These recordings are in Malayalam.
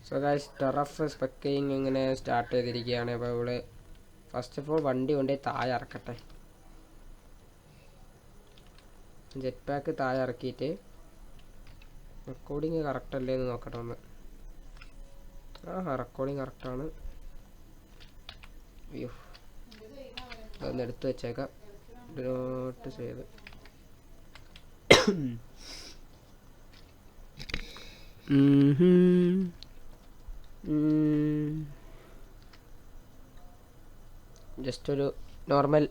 സോ ഗൈസ് ടെറഫ് സ്പെക്കയിങ് ഇങ്ങനെ സ്റ്റാർട്ട് ചെയ്തിരിക്കുകയാണ്. അപ്പോൾ ഇവിടെ ഫസ്റ്റ് ഓഫ് ഓൾ വണ്ടി കൊണ്ടേ താഴെ ഇറക്കട്ടെ. ജെറ്റ് പാക്ക് താഴെ ഇറക്കിയിട്ട് റെക്കോർഡിങ് കറക്റ്റ് അല്ലേ എന്ന് നോക്കട്ടെ ഒന്ന്. റെക്കോർഡിങ് കറക്റ്റാണ്. അയ്യോ അതൊന്ന് എടുത്ത് വെച്ചേക്കാം. നോട്ട് ചെയ്ത് ജസ്റ്റ് ഒരു നോർമൽ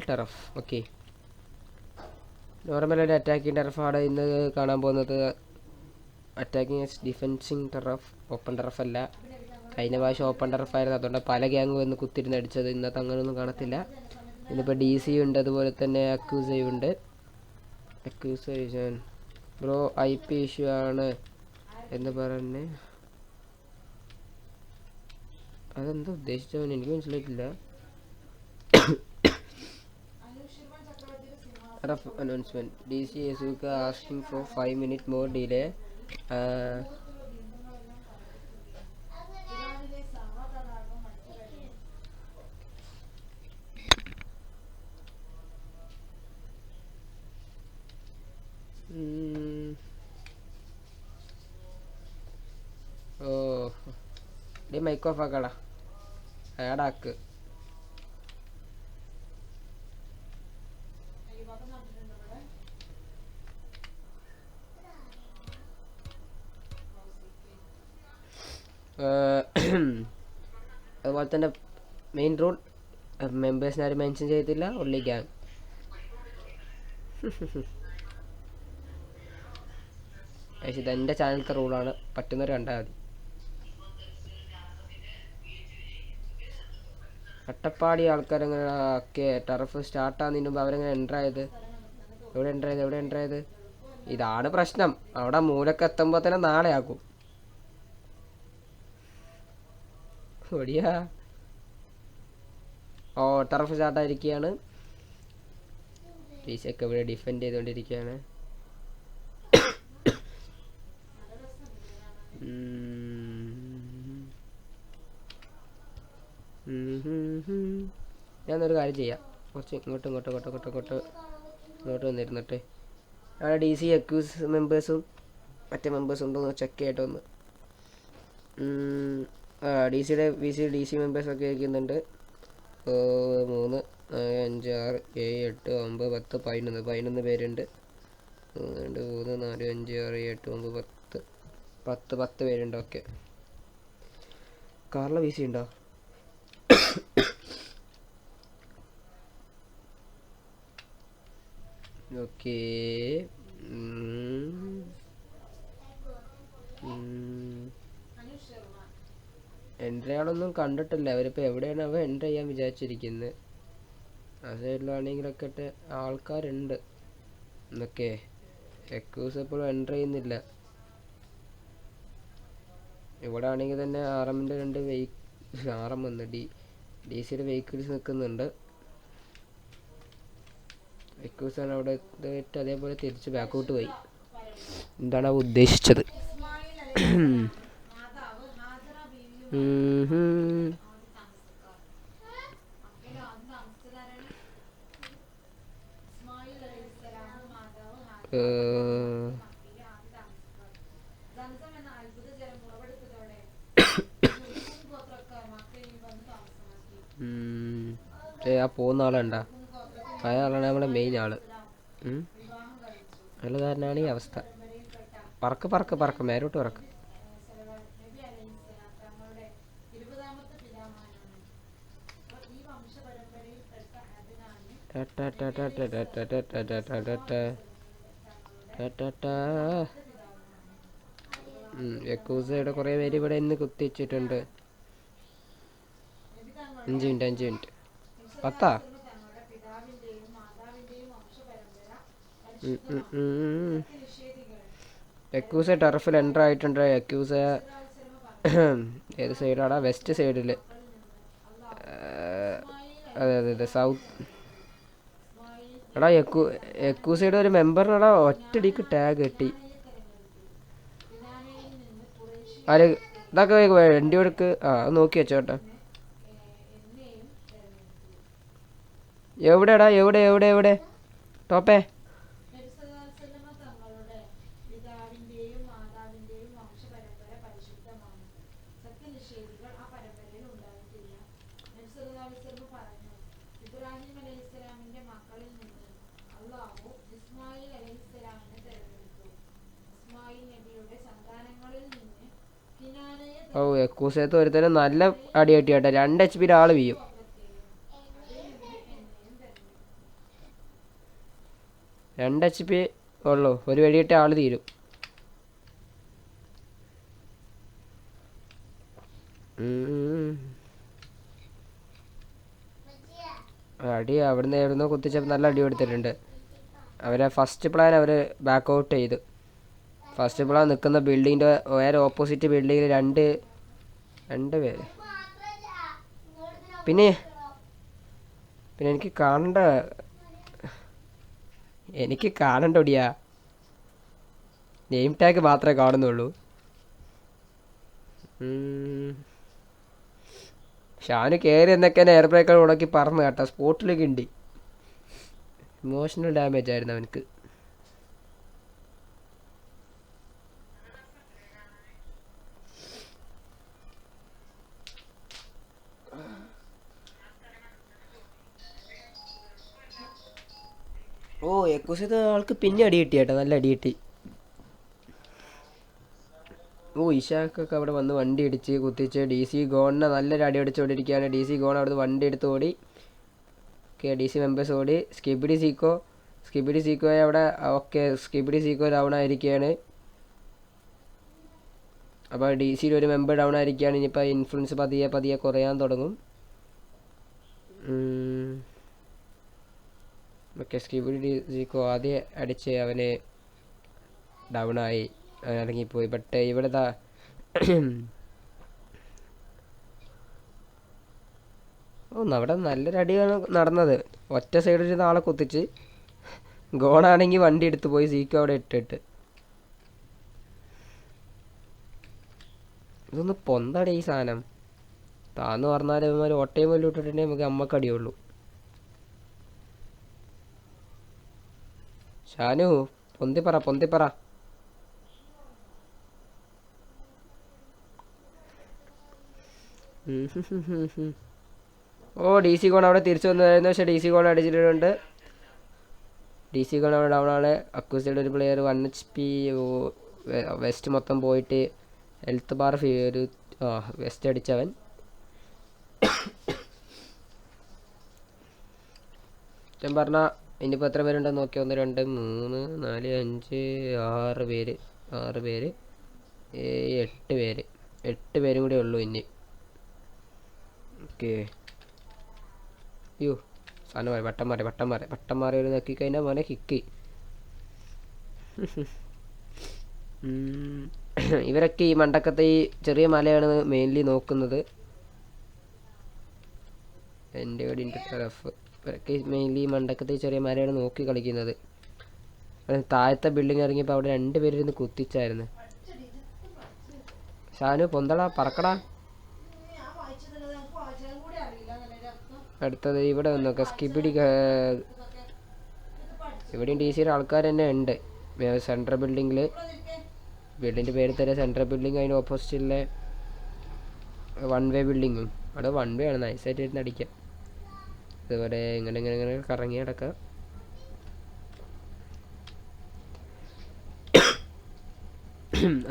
ടെറഫ്. ഓക്കെ, നോർമൽ ഒരു അറ്റാക്കിംഗ് ടെറഫാണ് ഇന്ന് കാണാൻ പോകുന്നത്. Attacking defensing turf, open turf അല്ല. കഴിഞ്ഞ പ്രാവശ്യം ഓപ്പൺ ടെറഫായിരുന്നു, അതുകൊണ്ട് പല ഗ്യാങ് വന്ന് കുത്തിരുന്ന് അടിച്ചത്. ഇന്നത്തെ അങ്ങനെയൊന്നും കാണത്തില്ല. ഇന്നിപ്പോൾ DC ഉണ്ട്, അതുപോലെ തന്നെ അക്യൂസയും ഉണ്ട്. അക്യൂസേഷൻ ബ്രോ IP ഇഷ്യൂ ആണ് എന്ന് പറഞ്ഞ് അതെന്താ ഉദ്ദേശിച്ചവന് എനിക്ക് മനസ്സിലായിട്ടില്ല. Announcement DC Asuka asking for 5 minutes more delay. Mic off ആക്കടാ, ആഡാക്ക്. അതുപോലെ തന്നെ മെയിൻ റൂൾ മെമ്പേഴ്സിനെ ആരും മെൻഷൻ ചെയ്തില്ല, ഒൺലി ഗ്യാങ്. ഇതെൻ്റെ ചാനലത്തെ റൂളാണ്, പറ്റുന്നവർ കണ്ടാൽ മതി. അട്ടപ്പാടി ആൾക്കാരെങ്ങനെ ഒക്കെ ടർഫ് സ്റ്റാർട്ടാകുന്നതിന് മുമ്പ് അവരെങ്ങനെ എൻ്റർ ആയത്? എവിടെ എൻ്റർ ആയത്? ഇതാണ് പ്രശ്നം. അവിടെ മൂലക്ക് എത്തുമ്പോൾ തന്നെ നാളെ ആക്കും. ഓടിയാ ടർഫ് സ്റ്റാർട്ടായിരിക്കുകയാണ്. ഒക്കെ ഇവിടെ ഡിഫെൻഡ് ചെയ്തുകൊണ്ടിരിക്കുകയാണ്. ഞാനൊരു കാര്യം ചെയ്യാം, കുറച്ച് ഇങ്ങോട്ട് വന്നിരുന്നിട്ട് അവിടെ DC അക്യൂസ് മെമ്പേഴ്സും മറ്റേ മെമ്പേഴ്സും ഉണ്ടോ എന്ന് ചെക്ക് ചെയ്യട്ടെ ഒന്ന്. DC മെമ്പേഴ്സൊക്കെ ഇരിക്കുന്നുണ്ട്. 3 4 5 6 7 8 9 10 11 പേരുണ്ട്. 2 3 4 5 6 7 8 9 10 പേരുണ്ട്. ഓക്കെ, കാറിലെ VC ഉണ്ടോ? ഓക്കെ, എൻട്രി ആളൊന്നും കണ്ടിട്ടില്ല. അവരിപ്പോൾ എവിടെയാണ് എൻട്രി ചെയ്യാൻ വിചാരിച്ചിരിക്കുന്നത്? ആ സൈഡിലാണെങ്കിലൊക്കെ ആൾക്കാരുണ്ട് എന്നൊക്കെ. എക്യൂസ് എപ്പോഴും എൻട്രി ചെയ്യുന്നില്ല. ഇവിടെ ആണെങ്കിൽ തന്നെ RM-ൻ്റെ 2 RM വന്ന് DC-യുടെ വെഹിക്കിൾസ് നിൽക്കുന്നുണ്ട്. എക്യൂസാണ് അവിടെ എത്തിയിട്ട് അതേപോലെ തിരിച്ച് ബാക്കോട്ട് പോയി. എന്താണ് അവ ഉദ്ദേശിച്ചത്? ആ പോകുന്ന ആളുണ്ടാ? അയാളാണ് നമ്മുടെ മെയിൻ ആള്. അയാൾ കാരനാണ് ഈ അവസ്ഥ. പറക്ക് മേലോട്ട് പറക്ക്. യക്കൂസയുടെ കുറേ പേര് ഇവിടെ ഇന്ന് കുത്തിച്ചിട്ടുണ്ട്. 5 മിനിറ്റ് 10. യക്കൂസ ടർഫിൽ എൻ്റർ ആയിട്ടുണ്ട്. യക്കൂസ ഏത് സൈഡാടാ? വെസ്റ്റ് സൈഡിൽ. അതെ സൗത്ത് എടാ എക്കൂസയുടെ ഒരു മെമ്പറിനടാ ഒറ്റടിക്ക് ടാഗ് കിട്ടി. ആര് ഇതൊക്കെ വണ്ടി എടുക്ക്. നോക്കി വെച്ചോട്ടെ. എവിടെടാ എവിടെ എവിടെ എവിടെ ടോപ്പേ? ഓ എക്കൂസത്ത് ഒരുത്തരം നല്ല അടി കിട്ടി കേട്ടോ. 2 HP ആള് വീയും. 2 HP ഉള്ളൂ. ഒരു വെടിയിട്ട ആള് തീരും. അടി അവിടുന്ന് എവിടുന്നോ കുത്തിച്ചപ്പോൾ നല്ല അടി കൊടുത്തിട്ടുണ്ട്. അവരെ ഫസ്റ്റ് പ്ലാൻ അവർ ബാക്ക് ഔട്ട് ചെയ്തു. ഫസ്റ്റ് പ്ലാൻ നിൽക്കുന്ന ബിൽഡിങ്ങിൻ്റെ വേറെ ഓപ്പോസിറ്റ് ബിൽഡിങ്ങിൽ രണ്ട് പേര്. പിന്നെ എനിക്ക് കാണണ്ട ഒടിയാ. നെയിം ടാഗ് മാത്രമേ കാണുന്നുള്ളൂ. ഷാന് കയറി എന്നൊക്കെ എയർ ബ്രേക്കർ ഉടക്കി പറന്ന് കേട്ടോ. സ്പോട്ടിലേക്ക് ഉണ്ട്. ഇമോഷണൽ ഡാമേജ് ആയിരുന്നു അവനക്ക്. ഓ എക്കൂസത്തെ ആൾക്ക് പിന്നെ അടി കിട്ടി കേട്ടോ. നല്ല അടി കിട്ടി. ഓ ഇഷാക്കൊക്കെ അവിടെ വന്ന് വണ്ടി ഇടിച്ച് കുത്തിച്ച് DC ഗോണിനെ നല്ലൊരു അടി അടിച്ചുകൊണ്ടിരിക്കുകയാണ്. DC ഗോൺ അവിടുന്ന് വണ്ടി എടുത്ത് ഓടി. ഓക്കെ DC മെമ്പേഴ്സ് ഓടി. സ്കിബിഡി സീക്കോയെ അവിടെ ഓക്കെ സ്കിബിഡി സീക്കോ ഡൗൺ ആയിരിക്കുകയാണ്. അപ്പോൾ DCയിൽ ഒരു മെമ്പർ ഡൗൺ ആയിരിക്കുകയാണ്. ഇനിയിപ്പോൾ ഇൻഫ്ലുവൻസ് പതിയെ കുറയാൻ തുടങ്ങും. ഓക്കെ സ്കിബിഡി സീക്കോ ആദ്യം അടിച്ച് അവന് ഡൗണായി. ഇറങ്ങിപ്പോയി. ബട്ട് ഇവിടെ അവിടെ നല്ലൊരു അടിയാണ് നടന്നത്. ഒറ്റ സൈഡിൽ നാളെ കുത്തിച്ച് ഗോണാണെങ്കിൽ വണ്ടി എടുത്ത് പോയി സീക്കോ അവിടെ ഇട്ടിട്ട്. ഇതൊന്ന് പൊന്താടെ ഈ സാധനം. താന്ന് പറഞ്ഞാൽ ഇവന്മാർ ഒട്ടയും പോലും ഇട്ടിട്ടുണ്ടെങ്കിൽ നമുക്ക് അമ്മക്കടിയുള്ളൂ. ഷാനു പൊന്തിപ്പറ. ഓ DC ഗോൺ അവിടെ തിരിച്ചു വന്നായിരുന്നു. പക്ഷേ DC ഗോൺ അടിച്ചിട്ടുണ്ട്. DC ഗോൺ അവിടെ ഡൗൺ ആണ്. അക്കൂസയുടെ ഒരു പ്ലെയർ 1 HP വെസ്റ്റ് മൊത്തം പോയിട്ട് ഹെൽത്ത് ബാർ ഒരു വെസ്റ്റ് അടിച്ചവൻ. ഞാൻ പറഞ്ഞാൽ ഇനിയിപ്പോൾ എത്ര പേരുണ്ടെന്ന് നോക്കി. 1 2 3 4 5 6 പേര് 8 പേര് 8 പേരും കൂടെ ഉള്ളൂ ഇനി. ഓക്കെ അയ്യോ സാധനം വട്ടം മാറി ഒരു നോക്കി കഴിഞ്ഞാൽ മോനെ കിക്ക്. ഇവരൊക്കെ ഈ മണ്ടക്കത്തെ ഈ ചെറിയ മലയാണ് മെയിൻലി നോക്കുന്നത്. എൻ്റെ വീടിൻ്റെ ടറഫ്. ഇവരൊക്കെ മെയിൻലി മണ്ടക്കത്തെ ചെറിയ മലയാണ് നോക്കി കളിക്കുന്നത്. താഴത്തെ ബിൽഡിംഗ് ഇറങ്ങിയപ്പോൾ അവിടെ 2 പേരിരുന്ന് കുത്തിച്ചായിരുന്നു. ഷാനു പൊന്തടാ പറക്കടാ. അടുത്തത് ഇവിടെ വന്നോക്കാം. ഇവിടെയും DCയുടെ ആൾക്കാർ തന്നെ ഉണ്ട്. സെൻട്രൽ ബിൽഡിങ്ങിൻ്റെ പേര് തരാം. സെൻട്രൽ ബിൽഡിങ് അതിന് ഓപ്പോസിറ്റിലെ 1 വേ ബിൽഡിങ്ങും അവിടെ 1 വേ ആണ്. നൈസായിട്ട് ഇരുന്ന് അടിക്കാം. ഇതുപോലെ ഇങ്ങനെ കറങ്ങി കിടക്കാം.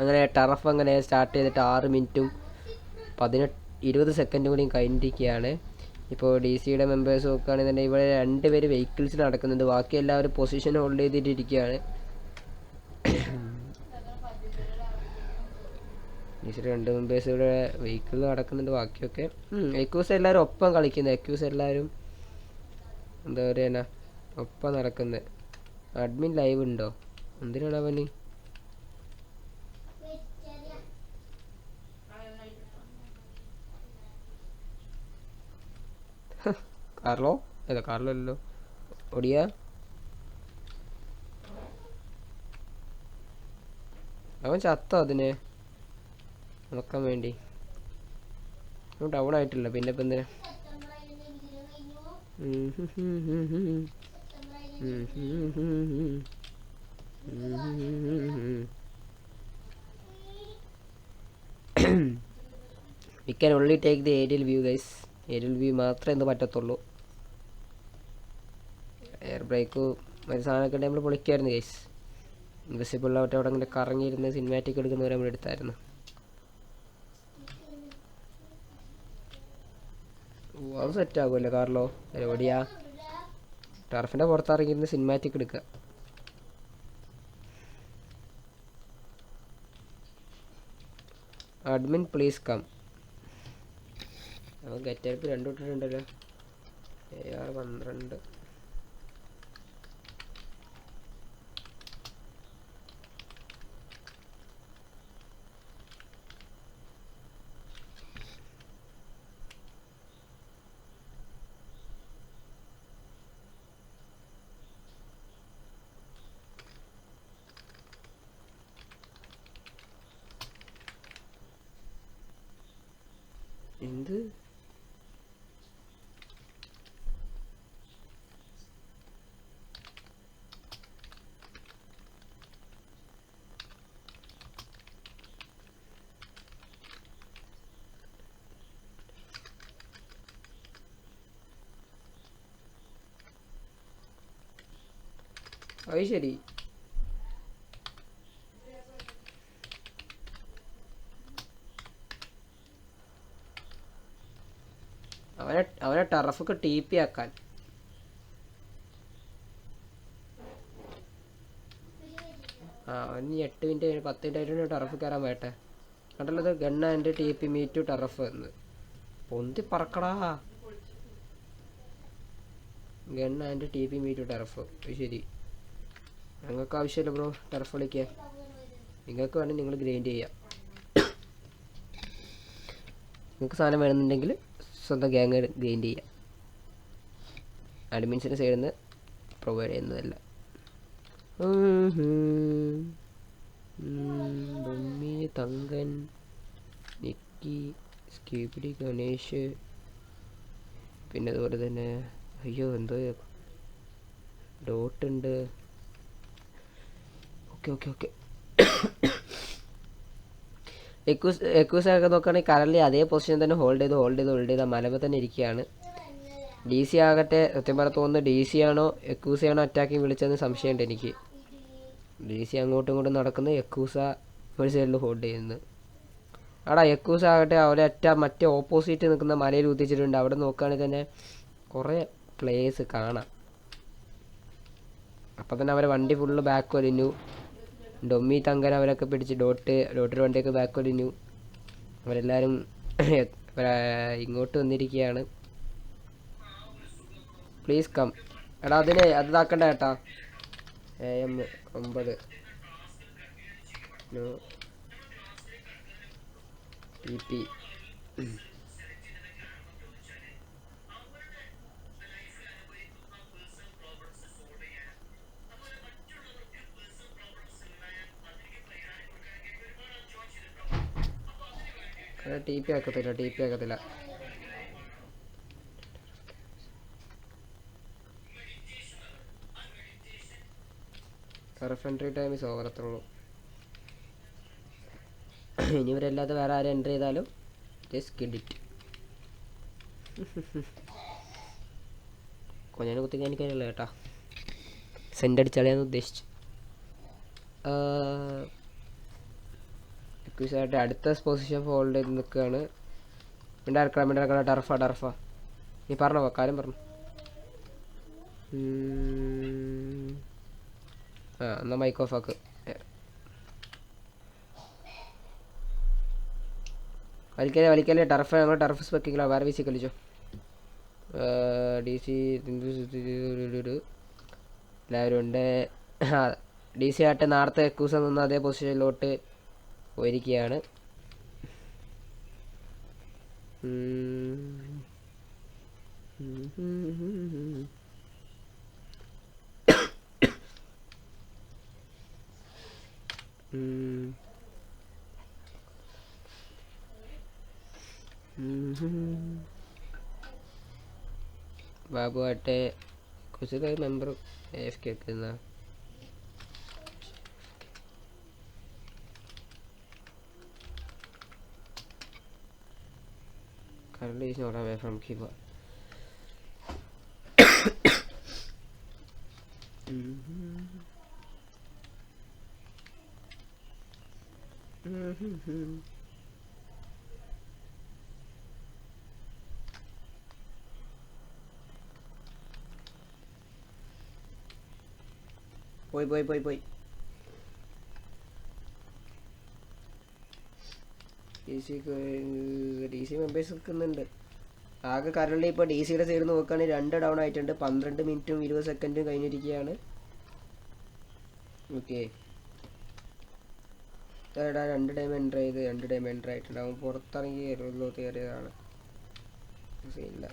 അങ്ങനെ ടറഫ് അങ്ങനെ സ്റ്റാർട്ട് ചെയ്തിട്ട് 6 മിനിറ്റും 20 സെക്കൻഡും കൂടി കഴിഞ്ഞിരിക്കുകയാണ്. ഇപ്പോൾ DCയുടെ മെമ്പേഴ്സ് നോക്കുകയാണെന്നുണ്ടെങ്കിൽ ഇവിടെ 2 പേര് വെഹിക്കിൾസ് നടക്കുന്നുണ്ട്. ബാക്കി എല്ലാവരും പൊസിഷൻ ഹോൾഡ് ചെയ്തിട്ടിരിക്കുകയാണ്. DCയുടെ 2 മെമ്പേഴ്സ് ഇവിടെ വെഹിക്കിൾ നടക്കുന്നുണ്ട്. ബാക്കിയൊക്കെ എക്യൂസ് എല്ലാവരും ഒപ്പം കളിക്കുന്നത്. എക്യൂസ് എല്ലാവരും എന്താ പറയുക ഒപ്പം നടക്കുന്നത്. അഡ്മിൻ ലൈവ് ഉണ്ടോ? എന്തിനാണ് അവന്? കാർലോ അല്ലല്ലോ ഒടിയ അവൻ ചത്തോ അതിനെ നോക്കാൻ വേണ്ടി? ഡൗൺ ആയിട്ടില്ല, പിന്നെ ഇപ്പം എന്തിനാ? We can only take the aerial view guys. Aerial view മാത്രമേ എന്ത് പറ്റത്തുള്ളൂ. എയർ ബ്രേക്ക് ഒരു സാധനമൊക്കെ നമ്മൾ പൊളിക്കായിരുന്നു ഗൈസ്. ഇൻവിസിബിൾ ആയിട്ട് അവിടെ അങ്ങനെ കറങ്ങിയിരുന്ന് സിനിമാറ്റിക് എടുക്കുന്നവരെ നമ്മൾ എടുത്തായിരുന്നു. അത് സെറ്റ് ആകുമല്ലോ കാർലോ. എവിടെയാ? ടർഫിൻ്റെ പുറത്തിറങ്ങിയിരുന്ന് സിനിമാറ്റിക് എടുക്കുക. Admin please come. അവൻ ഗെറ്റപ്പ് 2 ഇട്ടിട്ടുണ്ടല്ലോ. AR 12. എന്ത് അത് ശരി. അവനെ ടർഫൊക്കെ TP ആക്കാൻ. അവന് 8 മിനിറ്റ് 10 മിനിറ്റ് ആയിട്ട് ടർഫ് കയറാൻ വേട്ടെ. കണ്ടല്ലത് ഗണ്ണ എൻ്റെ TP മീറ്റു ടർഫ് എന്ന് പൊന്തി പറക്കടാ. ഗണ്ണ എൻ്റെ TP മീറ്റു ടർഫ്. ശരി, ഞങ്ങൾക്ക് ആവശ്യമില്ല ബ്രോ ടർഫ് കളിക്കാൻ. നിങ്ങൾക്ക് വേണമെങ്കിൽ നിങ്ങൾ ഗ്രൈൻഡ് ചെയ്യാം. നിങ്ങൾക്ക് സാധനം വേണമെന്നുണ്ടെങ്കിൽ സ്വന്തം ഗ്യാങ് ഗ്രൈൻഡ് ചെയ്യാം. അഡ്മിൻസിൻ്റെ സൈഡിൽ നിന്ന് പ്രൊവൈഡ് ചെയ്യുന്നതല്ല. ബൊമ്മി, തങ്കൻ, നിക്കി, സ്കീപിടി, ഗണേഷ്, പിന്നെ അതുപോലെ തന്നെ അയ്യോ എന്തോ ഡോട്ടുണ്ട്. ഓക്കെ എക്യൂസൊക്കെ നോക്കുകയാണെങ്കിൽ കറൻലി അതേ പൊസിഷൻ തന്നെ ഹോൾഡ് ചെയ്ത് മലമ തന്നെ ഇരിക്കുകയാണ്. DC ആകട്ടെ സത്യം പറഞ്ഞ തോന്നുന്നു DC ആണോ എക്യൂസയാണോ അറ്റാക്കിങ് വിളിച്ചതെന്ന് സംശയമുണ്ട് എനിക്ക്. DC അങ്ങോട്ടും ഇങ്ങോട്ടും നടക്കുന്ന എക്യൂസ ഒരു സൈഡിൽ ഹോൾഡ് ചെയ്യുന്നത്. അവിടെ എക്യൂസ ആകട്ടെ അവരെ മറ്റേ ഓപ്പോസിറ്റ് നിൽക്കുന്ന മലയിൽ കുത്തിച്ചിട്ടുണ്ട്. അവിടെ നോക്കുകയാണെങ്കിൽ തന്നെ കുറേ പ്ലേയേഴ്സ് കാണാം. അപ്പം തന്നെ അവരെ വണ്ടി ഫുള്ള് ബാക്ക് വലിഞ്ഞു. ഡൊമ്മി, തങ്കൻ അവരൊക്കെ പിടിച്ച് ഡോട്ടിൻ്റെ വണ്ടിയൊക്കെ ബാക്ക് വലിഞ്ഞു. അവരെല്ലാവരും ഇങ്ങോട്ട് വന്നിരിക്കുകയാണ്. Please come. എടാ അതാക്കണ്ട ഏട്ടാ. AM 9 TP. TP ആക്കത്തില്ല. Turf entry time is over. അത്രേ ഉള്ളൂ. ഇനി ഇവരല്ലാതെ വേറെ ആരും എൻട്രി ചെയ്താലും ജസ്റ്റ് കിഡ് ഇറ്റ്. കൊഞ്ഞാനെ കുത്തിക്കാൻ എനിക്കറിയില്ല കേട്ടാ. സെൻഡ് അടിച്ചാളെയാണ് ഉദ്ദേശിച്ചു. എക്യൂസായിട്ട് അടുത്ത പൊസിഷൻ ഹോൾഡ് ചെയ്ത് നിൽക്കുകയാണ്. മിണ്ടാർക്കട ടർഫാ. നീ പറഞ്ഞോ, കാര്യം പറഞ്ഞു. എന്നാ മൈക്ക് ഓഫ് ആക്ക്. വലിക്കല്ലേ ടർഫ്. ഞങ്ങൾ ടർഫ് സ്പെക്കില്ല. വേറെ വീസി കളിച്ചോ. DC എല്ലാവരും ഉണ്ട്. DC ആയിട്ട് നേരത്തെ എക്കൂസ നിന്ന് അതേ പൊസിഷനിലോട്ട് പോയിരിക്കുകയാണ്. ബാബു ആട്ടെ कुछ മെമ്പർ എഫ് കേൾക്കുന്ന currently is not away from keyboard. പോയി DC മെമ്പേഴ്സ് നിൽക്കുന്നുണ്ട്. ആകെ കറണ്ട് ഇപ്പോൾ DC സൈഡിൽ നോക്കുകയാണെങ്കിൽ 2 ഡൗൺ ആയിട്ടുണ്ട്. 12 മിനിറ്റും 20 സെക്കൻഡും കഴിഞ്ഞിരിക്കുകയാണ്. ഓക്കെ 2 ടൈം എൻ്റർ ചെയ്ത് 2 ടൈം എൻ്റർ ആയിട്ടുണ്ട്. അവൻ പുറത്തിറങ്ങി കയറിയതാണ്. ഇല്ല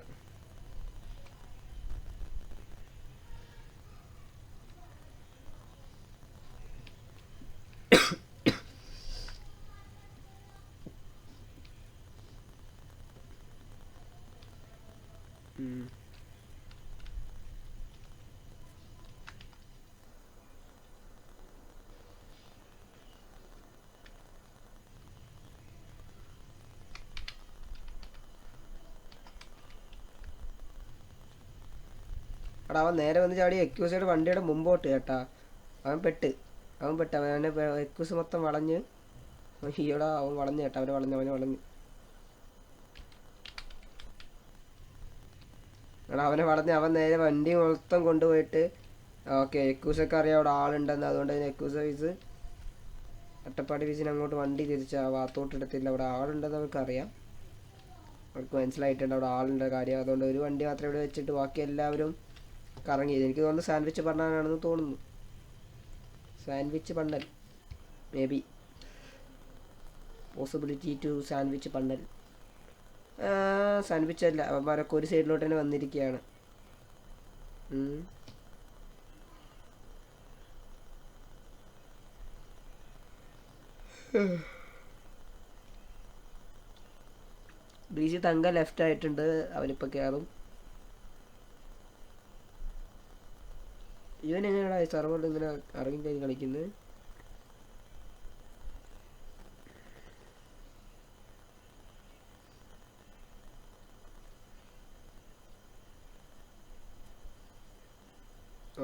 എടാ അവൻ നേരെ വന്ന് ചാടി എക്യൂസയുടെ വണ്ടിയുടെ മുമ്പോട്ട് കേട്ടാ. അവൻ പെട്ട് അവനെ എക്യൂസ് മൊത്തം വളഞ്ഞ് ഈയോടാ അവൻ വളഞ്ഞ് കേട്ടാ. അവനെ വളഞ്ഞ് എടാ അവനെ വളഞ്ഞ് അവൻ നേരെ വണ്ടി മൊത്തം കൊണ്ടുപോയിട്ട് ഓക്കെ എക്യൂസൊക്കെ അറിയാം അവിടെ ആളുണ്ടെന്ന്. അതുകൊണ്ട് തന്നെ എക്യൂസ് ഫീസ് അട്ടപ്പാടി ഫീസിന് അങ്ങോട്ട് വണ്ടി തിരിച്ച് ആ ഭാഗത്തോട്ട് എടുത്തില്ല. അവിടെ ആളുണ്ടെന്ന് അവർക്കറിയാം. അവർക്ക് മനസ്സിലായിട്ടുണ്ട് അവിടെ ആളുണ്ട് കാര്യം. അതുകൊണ്ട് ഒരു വണ്ടി മാത്രം ഇവിടെ വെച്ചിട്ട് ബാക്കി എല്ലാവരും കറങ്ങി. എനിക്ക് തോന്നുന്നു സാൻഡ്വിച്ച് പണ്ണാനാണെന്ന് തോന്നുന്നു. സാൻഡ്വിച്ച് പണ്ണൽ may be possibility to sandwich പണ്ണൽ. സാൻഡ്വിച്ച് അല്ല, അവന്മാരൊക്കെ ഒരു സൈഡിലോട്ട് തന്നെ വന്നിരിക്കുകയാണ്. DC തങ്ക ലെഫ്റ്റ് ആയിട്ടുണ്ട്. അവനിപ്പോൾ കയറും. ഇവൻ എങ്ങനെയാണ് സർവറിൽ ഇങ്ങനെ ഇറങ്ങി കഴിഞ്ഞ് കളിക്കുന്നത്?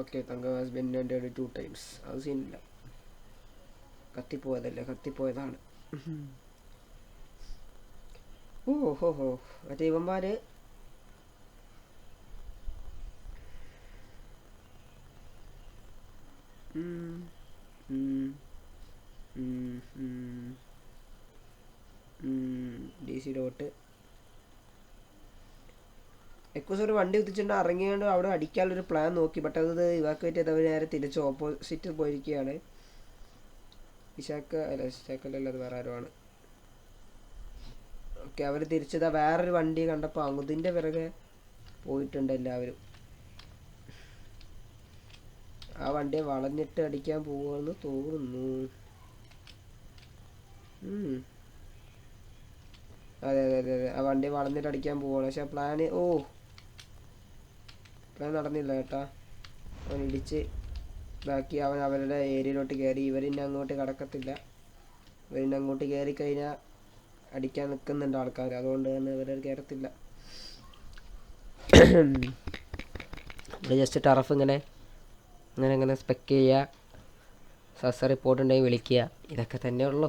ഓക്കെ തങ്ക ഹാസ് ബീൻ എൻറ്റേർഡ് 2 times. അത് സീനില്ല. കത്തിപ്പോയതാണ്. ഓഹോ മറ്റേ ഇവന്മാര് DC ഡോട്ട് എക്വസ് ഒരു വണ്ടി കുത്തിച്ചിട്ട് ഇറങ്ങിയോണ്ട് അവിടെ അടിക്കാനുള്ളൊരു പ്ലാൻ നോക്കി. ബട്ട് അത് ഇവാക്യുവേറ്റ് ചെയ്ത് അവർ നേരെ തിരിച്ച് ഓപ്പോസിറ്റ് പോയിരിക്കുകയാണ്. ഇഷാക്കല്ല അത് വേറെ ആരുമാണ്. ഓക്കെ അവർ തിരിച്ചതാ വേറൊരു വണ്ടി കണ്ടപ്പോൾ അങ്ങുതിൻ്റെ പിറകെ പോയിട്ടുണ്ട് എല്ലാവരും. ആ വണ്ടിയെ വളഞ്ഞിട്ട് അടിക്കാൻ പോവുമെന്ന് തോന്നുന്നു. അതെ ആ വണ്ടി വളഞ്ഞിട്ട് അടിക്കാൻ പോവുകയാണ്. പക്ഷെ പ്ലാൻ നടന്നില്ല കേട്ടാ. അവൻ ഇടിച്ച് ബാക്കി അവൻ അവരുടെ ഏരിയയിലോട്ട് കയറി. ഇവരിന്നെ അങ്ങോട്ട് കടക്കത്തില്ല. ഇവരിന്നെ അങ്ങോട്ട് കയറി കഴിഞ്ഞാൽ അടിക്കാൻ നിൽക്കുന്നുണ്ട് ആൾക്കാർ. അതുകൊണ്ട് തന്നെ ഇവർ കയറത്തില്ല. ഇവിടെ ജസ്റ്റ് ടർഫ് ഇങ്ങനെ സ്പെക്ക് ചെയ്യുക. സസ റിപ്പോർട്ട് ഉണ്ടെങ്കിൽ വിളിക്കുക. ഇതൊക്കെ തന്നെ ഉള്ളൂ,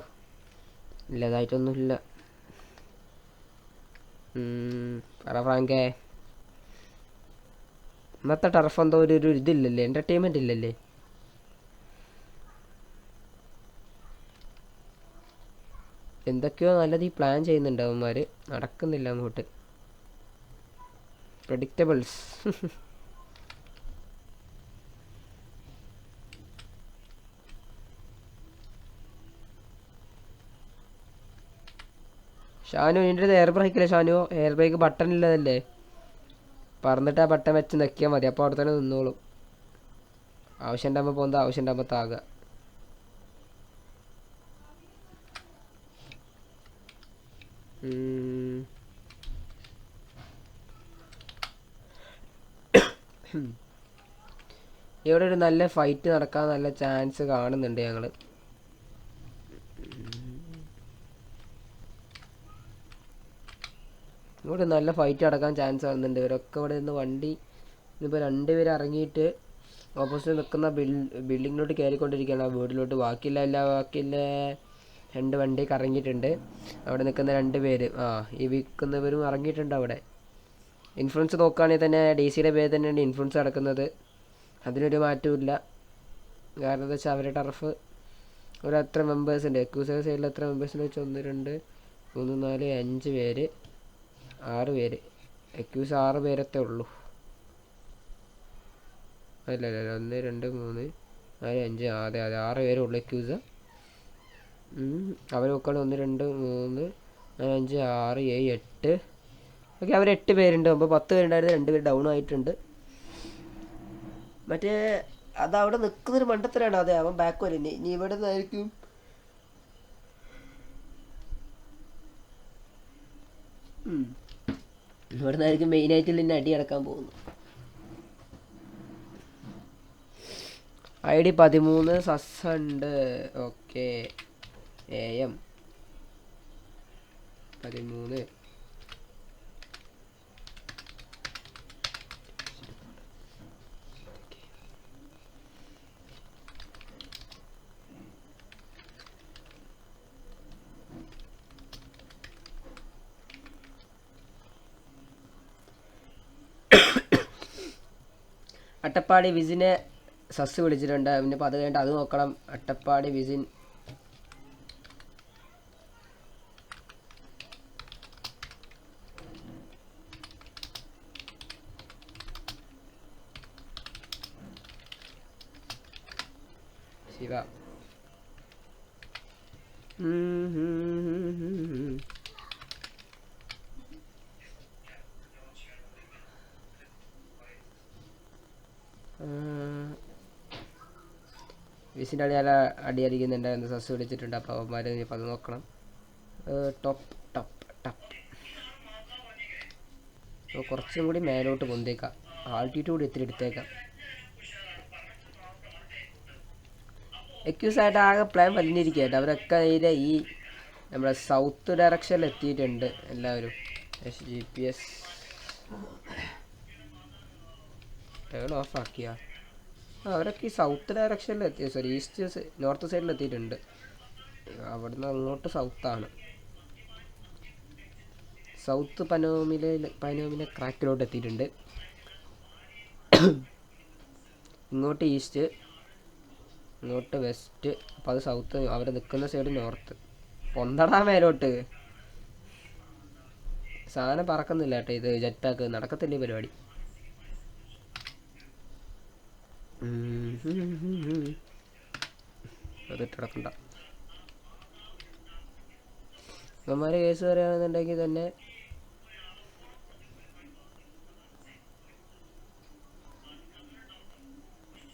ഇല്ലതായിട്ടൊന്നുമില്ല. പറ ഫ്രാങ്കേ, ഇന്നത്തെ ടർഫ് എന്തോ ഒരു ഇതില്ലല്ലേ, എൻ്റർടൈൻമെൻറ്റ് ഇല്ലല്ലേ? എന്തൊക്കെയോ നല്ലത് ഈ പ്ലാൻ ചെയ്യുന്നുണ്ട് അവന്മാർ, നടക്കുന്നില്ല അങ്ങോട്ട്. പ്രെഡിക്റ്റബിൾസ്. ഷാനു ഇതിൻ്റെ എയർ ബ്രേക്കില്ലേ ഷാനു? എയർ ബ്രേക്ക് ബട്ടൺ ഇല്ലതല്ലേ? പറന്നിട്ട് ആ ബട്ടൺ വെച്ച് നിൽക്കിയാൽ മതി. അപ്പോൾ അവിടെ തന്നെ നിന്നോളും. ആവശ്യം ഉണ്ടാകുമ്പോൾ പോകുന്നത് ആവശ്യം ഉണ്ടാകുമ്പോൾ താകുക. ഇവിടെ ഒരു നല്ല ഫൈറ്റ് നടക്കാൻ നല്ല ചാൻസ് കാണുന്നുണ്ട് ഞങ്ങൾ. ഇവിടെ നല്ല ഫൈറ്റ് നടക്കാൻ ചാൻസ് കാണുന്നുണ്ട്. ഇവരൊക്കെ ഇവിടെ നിന്ന് വണ്ടി ഇന്നിപ്പോൾ 2 പേര് ഇറങ്ങിയിട്ട് ഓപ്പോസിറ്റ് നിൽക്കുന്ന ബിൽഡിങ്ങിലോട്ട് കയറിക്കൊണ്ടിരിക്കുകയാണ്. ആ വീട്ടിലോട്ട് ബാക്കിയില്ല 2 വണ്ടിയൊക്കെ ഇറങ്ങിയിട്ടുണ്ട്. അവിടെ നിൽക്കുന്ന 2 പേര് ഈ വിൽക്കുന്നവരും ഇറങ്ങിയിട്ടുണ്ട്. അവിടെ ഇൻഫ്ലുവൻസ് നോക്കുകയാണെങ്കിൽ തന്നെ DC-യുടെ പേര് തന്നെയാണ് ഇൻഫ്ലുവൻസ് നടക്കുന്നത്. അതിനൊരു മാറ്റമില്ല. കാരണം എന്താ വെച്ചാൽ അവരുടെ ടർഫ് ഒരു എത്ര മെമ്പേഴ്സ് ഉണ്ട്, എക്യൂസർ സൈഡിൽ എത്ര മെമ്പേഴ്സ് എന്ന് വെച്ചാൽ 1 2 3 4 5 പേര് 6 പേര്. എക്യൂസ് 6 പേരത്തെ ഉള്ളൂ. അല്ല 1 2 3 4 5 അതെ 6 പേരേ ഉള്ളൂ എക്യൂസ്. അവർ നോക്കുകയാണെങ്കിൽ 1 2 3 4 5 6 7 8 ഓക്കെ. അവർ 8 പേരുണ്ട്. അപ്പോൾ 10 പേരുണ്ടായിരുന്നു. 2 പേര് ഡൗൺ ആയിട്ടുണ്ട്. മറ്റേ അതവിടെ നിൽക്കുന്നൊരു മണ്ടത്തരാണ്. അതെ അവൻ ബാക്ക് വരും. ഇനി ഇവിടെ നിന്നായിരിക്കും ഇവിടെ നിന്നായിരിക്കും മെയിനായിട്ട് നിന്നെ അടി അടക്കാൻ പോകുന്നു. ID 13 സസ്സുണ്ട്. Okay AM 13. അട്ടപ്പാടി വിസിനെ സസ് വിളിച്ചിട്ടുണ്ട്. പിന്നെ അപ്പോൾ അത് കഴിഞ്ഞിട്ട് അത് നോക്കണം. അട്ടപ്പാടി വിസിൻ ശിവ വിസിൻ്റെ അടി അടിക്കുന്നുണ്ട്. എന്ത് സസ് വിളിച്ചിട്ടുണ്ട്. അപ്പോൾ അവന്മാർ ഇപ്പം അത് നോക്കണം. ടോപ്പ് കുറച്ചും കൂടി മേലോട്ട് പൊന്തേക്കാം. ആൾട്ടിറ്റ്യൂഡ് ഇത്തിരി എടുത്തേക്കാം. എക്യൂസായിട്ട് ആകെ പ്ലാൻ വലിഞ്ഞിരിക്കുകയായിട്ട് അവരൊക്കെ ഈ നമ്മുടെ സൗത്ത് ഡയറക്ഷനിൽ എത്തിയിട്ടുണ്ട് എല്ലാവരും. GPS ടേൺ ഓഫ് ആക്കിയ അവരൊക്കെ ഈ സൗത്ത് ഡയറക്ഷനിൽ എത്തി. സോറി നോർത്ത് സൈഡിൽ എത്തിയിട്ടുണ്ട്. അവിടുന്ന് അങ്ങോട്ട് സൗത്താണ്. സൗത്ത് പനോമിലെ ക്രാക്കിലോട്ട് എത്തിയിട്ടുണ്ട്. ഇങ്ങോട്ട് ഈസ്റ്റ്, ഇങ്ങോട്ട് വെസ്റ്റ്. അപ്പോൾ അത് സൗത്ത്. അവർ നിൽക്കുന്ന സൈഡ് നോർത്ത്. പൊന്തടാ മേലോട്ട്. സാധനം പറക്കുന്നില്ല കേട്ടോ. ഇത് ജെറ്റ് പാക്ക് നടക്കത്തില്ല ഈ പരിപാടി. അതിട്ടടക്കണ്ട. ഇവന്മാരെ കേസ് പറയുകയാണെന്നുണ്ടെങ്കിൽ തന്നെ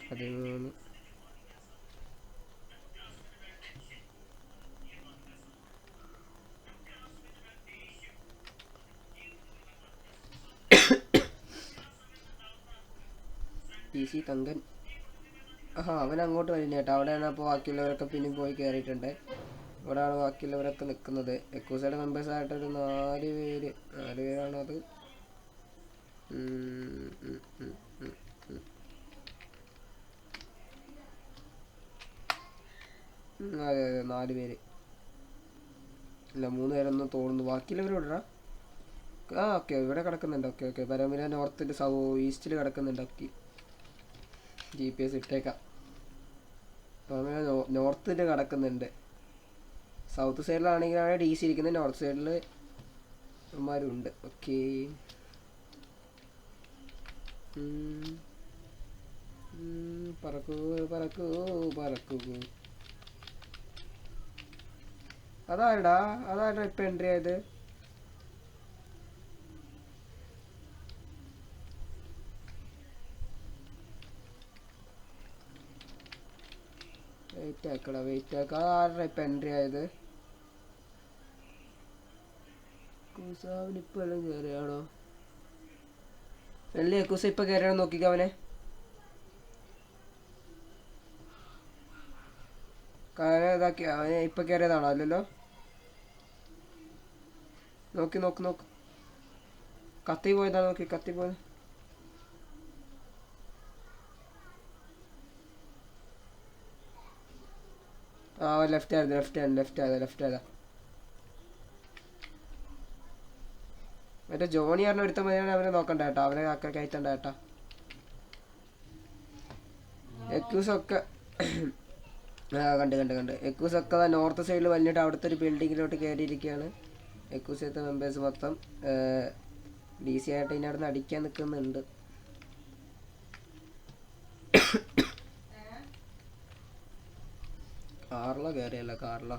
പതിമൂന്ന് DC തങ്കൻ. അവൻ അങ്ങോട്ട് വരുന്ന കേട്ടോ. അവിടെയാണ്. അപ്പോൾ ബാക്കിയുള്ളവരൊക്കെ പിന്നെയും പോയി കയറിയിട്ടുണ്ട്. ഇവിടെയാണ് ബാക്കിയുള്ളവരൊക്കെ നിൽക്കുന്നത്. എക്കൂസയുടെ മെമ്പേഴ്സായിട്ടൊരു 4 പേരാണോ അത്? അതെ 4 പേര്. ഇല്ല 3 പേരൊന്നും തോന്നുന്നു. ബാക്കിയുള്ളവർ വിടറാ. ഓക്കെ ഇവിടെ കിടക്കുന്നുണ്ട്. ഓക്കെ പരമില നോർത്തിൽ ഈസ്റ്റിൽ കിടക്കുന്നുണ്ട്. ഓക്കെ GPS ഇട്ടേക്കാം. പരമില നോർത്തിൽ കിടക്കുന്നുണ്ട്. സൗത്ത് സൈഡിലാണെങ്കിലാണ് DC ഇരിക്കുന്നത്. നോർത്ത് സൈഡിൽ ഇവന്മാരുണ്ട്. ഓക്കെ പറക്കൂ. അതാരടാ ഇപ്പം എൻട്രി ആയത്? വെയിറ്റ് ആക്കടാ. അതാരുടെ ഇപ്പം എൻട്രി ആയത്? കുസാവിനിപ്പോൾ എല്ലാം കയറിയാണോ? വലിയ എക്കൂസ് ഇപ്പൊ കയറിയാൽ നോക്കിക്കോ അവനെ. ഇതാക്കി അവനെ ഇപ്പൊ കയറിയതാണോ? അല്ലല്ലോ. നോക്കി നോക്ക് നോക്ക്. കത്തി പോയതാ. നോക്കി കത്തി പോയത്. ആ ലെഫ്റ്റ് ആയിരുന്നു. ലെഫ്റ്റ് ആയതാ. മറ്റേ ജോണി പറഞ്ഞ ഒരുത്ത മതിയാണ് അവനെ നോക്കണ്ട കേട്ടോ. അവനെ കയറ്റണ്ട കേട്ടോ. എക്യൂസൊക്കെ കണ്ട് എക്കൂസൊക്കെ നോർത്ത് സൈഡിൽ വന്നിട്ട് അവിടുത്തെ ഒരു ബിൽഡിങ്ങിലോട്ട് കയറിയിരിക്കുകയാണ്. എക്കൂസത്തെ മെമ്പേഴ്സ് മൊത്തം DC ആയിട്ട് ഇതിനടുത്ത് അടിക്കാൻ നിൽക്കുന്നുണ്ട്. കാറിലോ കയറിയല്ല കാറിലോ.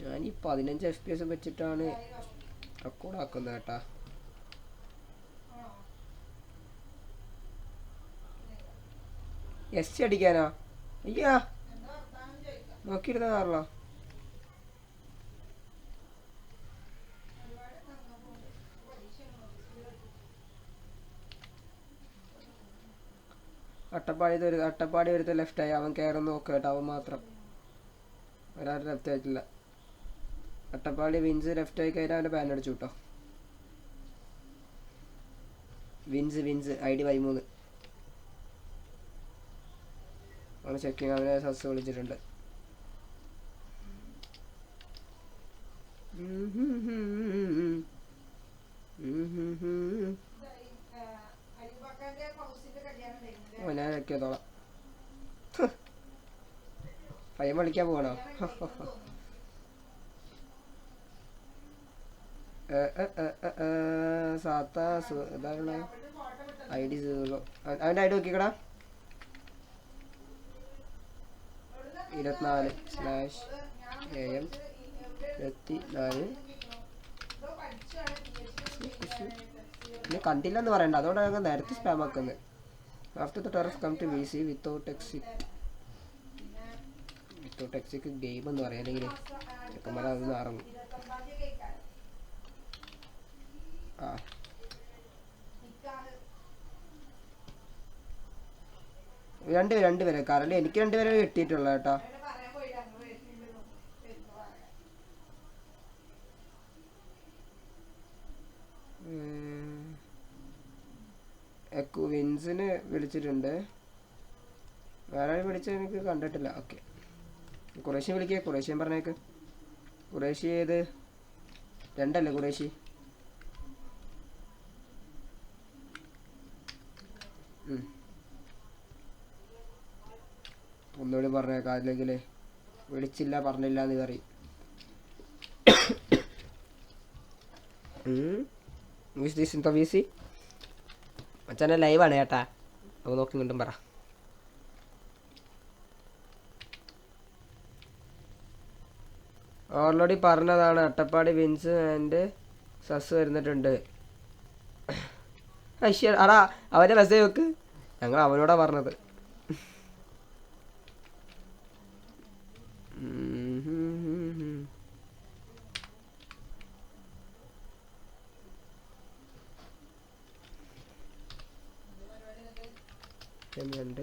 ഞാനീ 15 FPS വെച്ചിട്ടാണ് റെക്കോർഡാക്കുന്നത് കേട്ടാ. എസ് അടിക്കാനാ? അയ്യാ നോക്കിയിരുന്ന കാറിലോ. അട്ടപ്പാടി ഒരുത്ത ലെഫ്റ്റായി. അവൻ കയറുന്ന നോക്കുക കേട്ടോ. അവൻ മാത്രം. ഒരാളും ലെഫ്റ്റ് ആയിട്ടില്ല. അട്ടപ്പാടി വിൻസ് ലെഫ്റ്റ് ആയി കഴിഞ്ഞാൽ അവൻ്റെ ബാൻ അടിച്ചു കേട്ടോ. Vince ID 13. അവന് ചെക്കിങ്. അവനെ സസ് വിളിച്ചിട്ടുണ്ട്. ഞാൻ ചെക്കിയതോളാം. പയ്യൻ വിളിക്കാൻ പോകണോ? ഇതാണ് ID 0. അവൻ്റെ ID നോക്കിക്കടാ. 24/AM 24. പിന്നെ കണ്ടില്ലെന്ന് പറയണ്ട. അതുകൊണ്ടാണ് ഞങ്ങൾ നേരത്തെ സ്പാം ആക്കുന്നത്. After the turf come to VC without exit game എന്ന് പറയാം. അല്ലെങ്കിൽ ചെക്കന്മാരെ അതൊന്നും ഇറങ്ങും. ആ രണ്ടുപേരെ കാരണം എനിക്ക് 2 പേരെ കിട്ടിയിട്ടുള്ള കേട്ടോ. വിൻസിന് വിളിച്ചിട്ടുണ്ട്. വേറെ വിളിച്ച എനിക്ക് കണ്ടിട്ടില്ല. ഓക്കെ ഖുറേഷി വിളിക്കുക. ഖുറേഷിയും പറഞ്ഞേക്ക്. ഖുറേഷി ഏത് 2 അല്ലേ ഖുറേഷി? ഒന്നുകൂടി പറഞ്ഞേക്കാം. അല്ലെങ്കിൽ വിളിച്ചില്ല പറഞ്ഞില്ല എന്ന് പറയും. മച്ചാനെ ലൈവാണ് ചേട്ടാ. അപ്പോൾ നോക്കി കണ്ടും പറ. ഓൾറെഡി പറഞ്ഞതാണ്. അട്ടപ്പാടി വിൻസ് ആൻഡ് സസ് വരുന്നിട്ടുണ്ട്. അടാ അവൻ്റെ മെസ്സേജ് വെക്ക്. ഞങ്ങൾ അവനോടാ പറഞ്ഞത്. ഉണ്ട്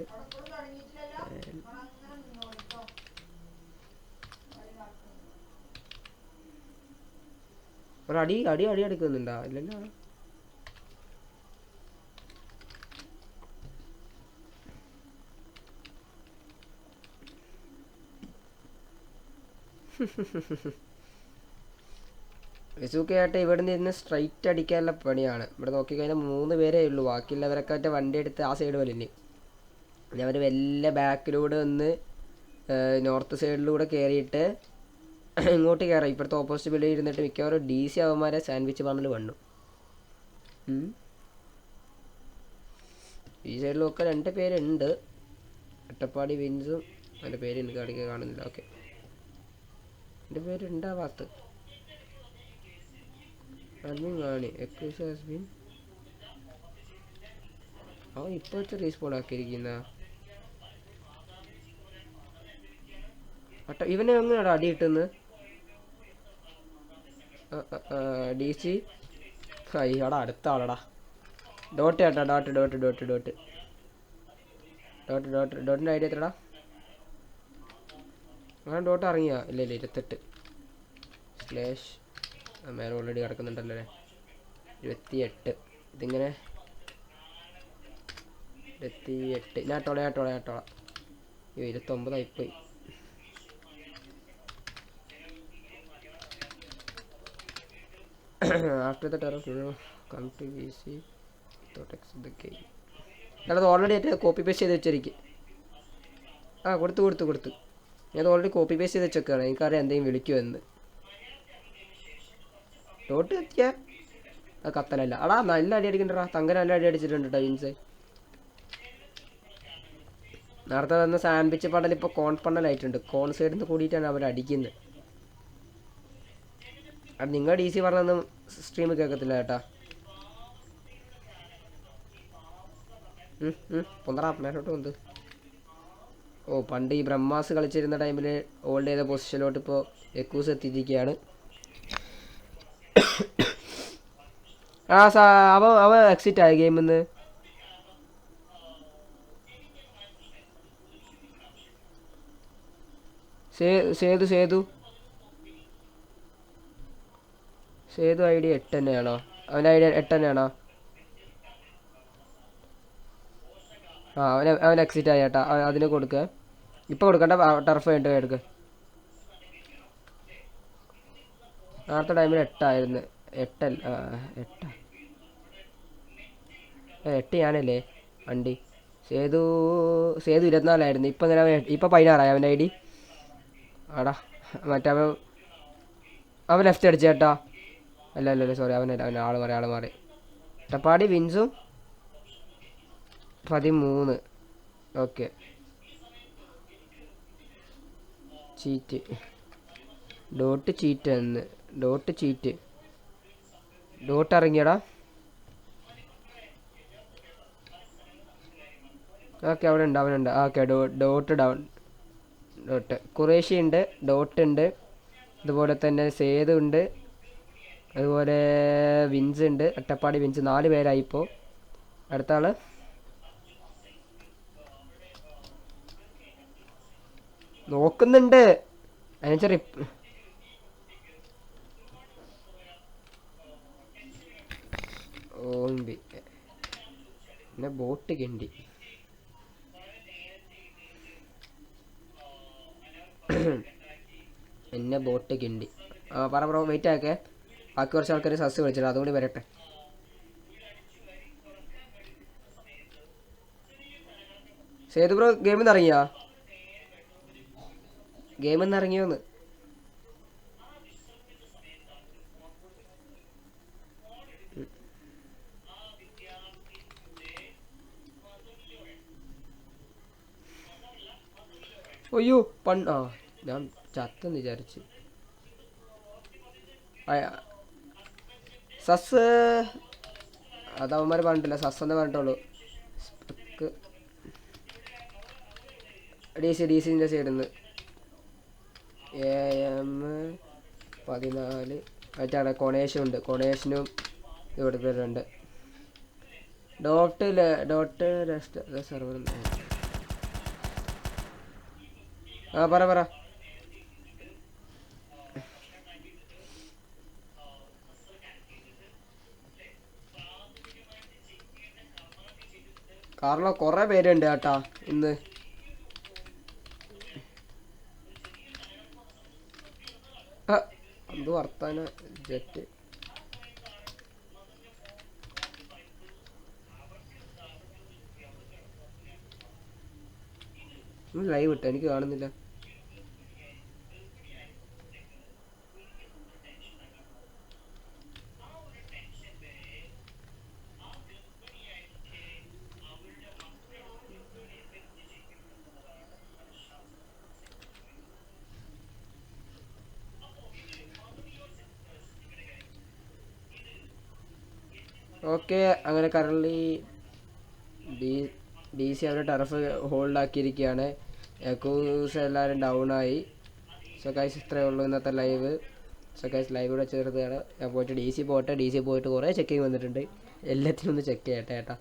ഒരടി അടിക്കുന്നുണ്ടോ? ഇല്ലല്ലോ. റിസൂക്കയായിട്ട് ഇവിടെ നിന്ന് സ്ട്രൈറ്റ് അടിക്കാനുള്ള പണിയാണ്. ഇവിടെ നോക്കിക്കഴിഞ്ഞാൽ 3 പേരേ ഉള്ളൂ. ബാക്കിയുള്ളവരൊക്കെ മറ്റേ വണ്ടി എടുത്ത് ആ സൈഡ് വലിഞ്ഞ് ഞാൻ അവർ വല്ല ബാക്കിലൂടെ ഒന്ന് നോർത്ത് സൈഡിലൂടെ കയറിയിട്ട് ഇങ്ങോട്ട് കയറാം. ഇപ്പോഴത്തെ ഓപ്പോസിറ്റ് ബിൽഡിൽ ഇരുന്നിട്ട് മിക്കവാറും DC അവന്മാരെ സാൻഡ്വിച്ച് പറഞ്ഞിൽ വന്നു. ഈ സൈഡിലൊക്കെ 2 പേരുണ്ട്. അട്ടപ്പാടി വിൻസും അതിൻ്റെ പേര് എനിക്ക് അടിക്കാൻ കാണുന്നില്ല. ഓക്കെ എൻ്റെ പേരുണ്ട് ആ ഭാഗത്ത്. അവൻ ഇപ്പോഴത്തെ റീസ്പോൺ ആക്കിയിരിക്കുന്ന ഇവനെ എങ്ങനെയാണ് അടി കിട്ടുന്നത്? DC അയ്യോടാ അടുത്ത ആളടാ. ഡോട്ട് കേട്ടാ, ഡോട്ടിൻ്റെ ഐഡിയ എത്രടാ? അങ്ങനെ ഡോട്ട് ഇറങ്ങിയാ? ഇല്ല 28 സ്ലാഷ് മേലെ ഓൾറെഡി കിടക്കുന്നുണ്ടല്ലോ അല്ലേ. 28 ഇതിങ്ങനെ 28 ഞാൻ ഇട്ടോളാം 29 ആയിപ്പോയി. After the term come to VC without exit the game. ഞാനത് ഓൾറെഡി ആയിട്ട് കോപ്പി പേസ്റ്റ് ചെയ്ത് വെച്ചിരിക്കും. കൊടുത്തു ഞാനത് ഓൾറെഡി കോപ്പി പേസ്റ്റ് ചെയ്ത് വെച്ചേക്കാണ്. എനിക്കറിയാം എന്തെങ്കിലും വിളിക്കുമെന്ന്. ഡോട്ട് എത്തിയ അത് കത്തലല്ല. അടാ നല്ല അടി അടിക്കണ്ടാ. തങ്ക നല്ല അടി അടിച്ചിട്ടുണ്ട് കേട്ടോ വിൻസ്. നേരത്തെ തന്ന സാൻഡ്വിച്ച് പടൽ ഇപ്പോൾ കോൺ പണ്ണലായിട്ടുണ്ട്. കോൺ സൈഡിൽ നിന്ന് കൂടിയിട്ടാണ് അവർ അടിക്കുന്നത്. അത് നിങ്ങൾ DC പറഞ്ഞൊന്നും സ്ട്രീം കേൾക്കത്തില്ല കേട്ടാ. പൊന്തറാ മേലോട്ട് വന്ന്. പണ്ട് ഈ ബ്രഹ്മാസ് കളിച്ചിരുന്ന ടൈമിൽ ഹോൾഡ് ചെയ്ത പൊസിഷനിലോട്ട് ഇപ്പോൾ എക്കൂസ് എത്തിയിരിക്കുകയാണ്. അവൻ എക്സിറ്റ് ആയ ഗെയിമിൽ നിന്ന്. സേതു ഐഡിയ 8 തന്നെയാണോ? അവൻ്റെ ഐഡിയ 8 തന്നെയാണോ? അവൻ എക്സിറ്റ് ആയി ചേട്ടാ. അതിന് കൊടുക്കുക. ഇപ്പം കൊടുക്കണ്ട, ടർഫ് കഴിഞ്ഞിട്ട് എടുക്കുക. നേരത്തെ ടൈമിൽ 8 ആയിരുന്നു. 8 ഞാനല്ലേ വണ്ടി. സേതു 24 ആയിരുന്നു. ഇപ്പം 16 ആയി അവൻ്റെ ഐഡി. ആടാ മറ്റേ അവൻ ലെഫ്റ്റ് അടിച്ചു ചേട്ടാ. അല്ല സോറി, അവൻ്റെ ആൾ മാറി. അട്ടപ്പാടി വിൻസും 13. ഓക്കെ ചീറ്റ് ഡോട്ട് ഇറങ്ങിയടാ. ഓക്കെ അവനുണ്ട്. Okay dot down. ഖുറേഷി ഉണ്ട്, ഡോട്ട് ഉണ്ട്, അതുപോലെ തന്നെ സേതു ഉണ്ട്, അതുപോലെ വിൻസ് ഉണ്ട്. അട്ടപ്പാടി വിൻസ് 4 പേരായി ഇപ്പോൾ. അടുത്ത ആള് നോക്കുന്നുണ്ട്. അതിനെ ഓമ്പി പിന്നെ ബോട്ട് കിണ്ടി. ബോട്ട് കിണ്ടി. പറ ബ്രോ, വെയിറ്റ് ആക്കേ. ബാക്കി കുറച്ച് ആൾക്കാർ സസ് വിളിച്ചില്ല, അതുകൂടി വരട്ടെ. സേതു ബ്രോ ഗെയിമിൽ നിന്ന് ഇറങ്ങിയോന്ന്? അയ്യോ ഞാൻ ചത്തെന്ന് വിചാരിച്ച്. സസ് അത് അവന്മാർ പറഞ്ഞിട്ടില്ല, സസ് എന്നേ പറഞ്ഞിട്ടുള്ളൂ. DC സൈഡിൽ നിന്ന് AM 14 മറ്റാണ്. കൊണേഷനും ഇവിടെ പേരുണ്ട്. Dot server. പറ. കാരണം കുറെ പേരുണ്ട് കേട്ടാ ഇന്ന്. എന്ത് വർത്താന ജെറ്റ്. ലൈവ് ഇട്ട എനിക്ക് കാണുന്നില്ല. ഓക്കെ, അങ്ങനെ കറൻലി DC അവരുടെ ടർഫ് ഹോൾഡ് ആക്കിയിരിക്കുകയാണ്. എക്കൂസ് എല്ലാവരും ഡൗൺ ആയി. സോ ഗൈസ് ഇത്രയേ ഉള്ളൂ ഇന്നത്തെ ലൈവ്. ഗൈസ് ലൈവ് കൂടെ ചേർത്തതാണ്. ഞാൻ പോയിട്ട് ഡി സി പോയിട്ട് കുറേ ചെക്കിങ് വന്നിട്ടുണ്ട്. എല്ലാത്തിനും ഒന്ന് ചെക്ക് ചെയ്യട്ടെ ഏട്ടാ.